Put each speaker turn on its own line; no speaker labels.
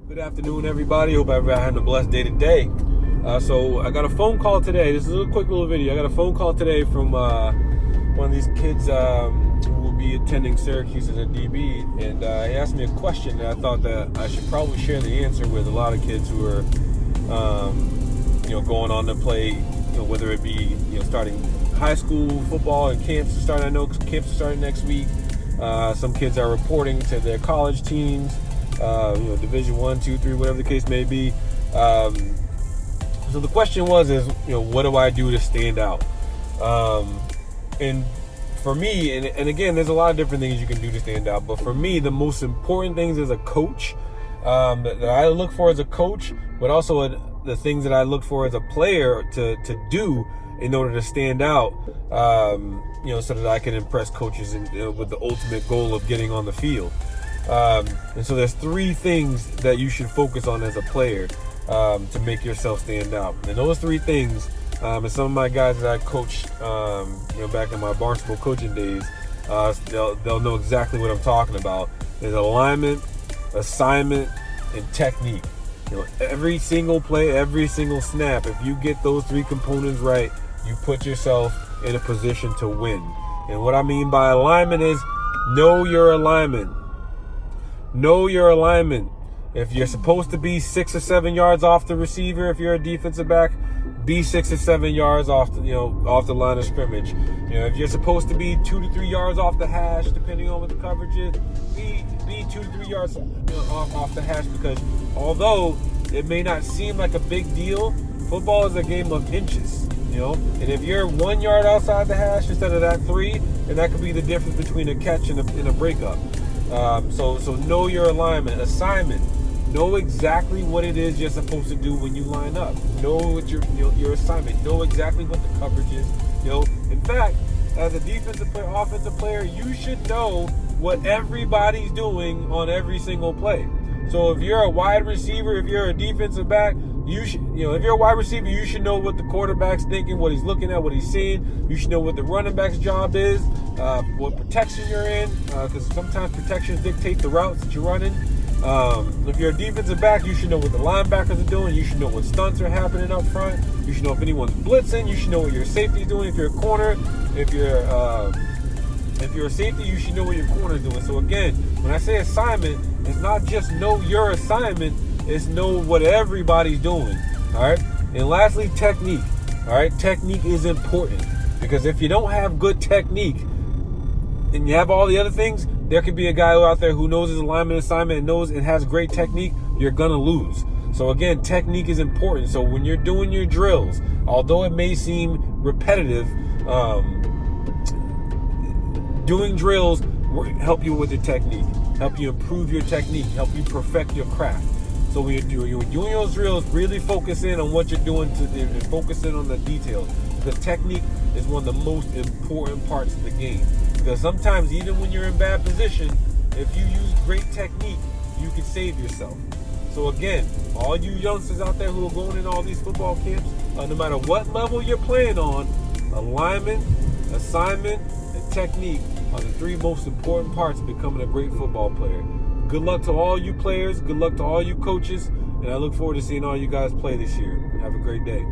Good afternoon, everybody. Hope everybody having a blessed day today. So I got a phone call today. This is a quick little video. I got a phone call today from one of these kids who will be attending Syracuse as a DB, and he asked me a question that I thought that I should probably share the answer with a lot of kids who are, going on to play, whether it be starting high school football and camps to start. I know camps are starting next week. Some kids are reporting to their college teams. Division 1, 2, 3, whatever the case may be. So the question was, what do I do to stand out? And for me, and again, there's a lot of different things you can do to stand out. But for me, the most important things as a coach, that I look for as a coach, but also the things that I look for as a player to do in order to stand out, so that I can impress coaches with the ultimate goal of getting on the field. And so there's three things that you should focus on as a player to make yourself stand out. And those three things, and some of my guys that I coached, back in my Barnstable coaching days, they'll know exactly what I'm talking about. There's alignment, assignment, and technique. Every single play, every single snap, if you get those three components right, you put yourself in a position to win. And what I mean by alignment is know your alignment. Know your alignment. If you're supposed to be 6 or 7 yards off the receiver, if you're a defensive back, be 6 or 7 yards off the line of scrimmage. If you're supposed to be 2 to 3 yards off the hash, depending on what the coverage is, be 2 to 3 yards off the hash, because although it may not seem like a big deal, football is a game of inches. And if you're 1 yard outside the hash instead of that 3, then that could be the difference between a catch and a breakup. So know your alignment. Assignment. Know exactly what it is you're supposed to do when you line up. Know what your assignment. Know exactly what the coverage is. In fact, as a defensive player, offensive player, you should know what everybody's doing on every single play. So if you're a wide receiver, if you're a defensive back, you should, if you're a wide receiver, you should know what the quarterback's thinking, what he's looking at, what he's seeing. You should know what the running back's job is, what protection you're in, because sometimes protections dictate the routes that you're running. If you're a defensive back, you should know what the linebackers are doing. You should know what stunts are happening up front. You should know if anyone's blitzing. You should know what your safety's doing. If you're a corner, if you're a safety, you should know what your corner's doing. So again, when I say assignment, it's not just know your assignment, it's know what everybody's doing. All right. And lastly, technique. All right. Technique is important, because if you don't have good technique and you have all the other things, there could be a guy out there who knows his alignment, assignment, and knows and has great technique. You're gonna lose. So again, technique is important. So when you're doing your drills, although it may seem repetitive, doing drills help you with your technique, help you improve your technique, help you perfect your craft. So when you're doing those drills, really focus in on what you're doing and focus in on the details. Because technique is one of the most important parts of the game. Because sometimes, even when you're in bad position, if you use great technique, you can save yourself. So again, all you youngsters out there who are going in all these football camps, no matter what level you're playing on, alignment, assignment, and technique are the three most important parts of becoming a great football player. Good luck to all you players. Good luck to all you coaches. And I look forward to seeing all you guys play this year. Have a great day.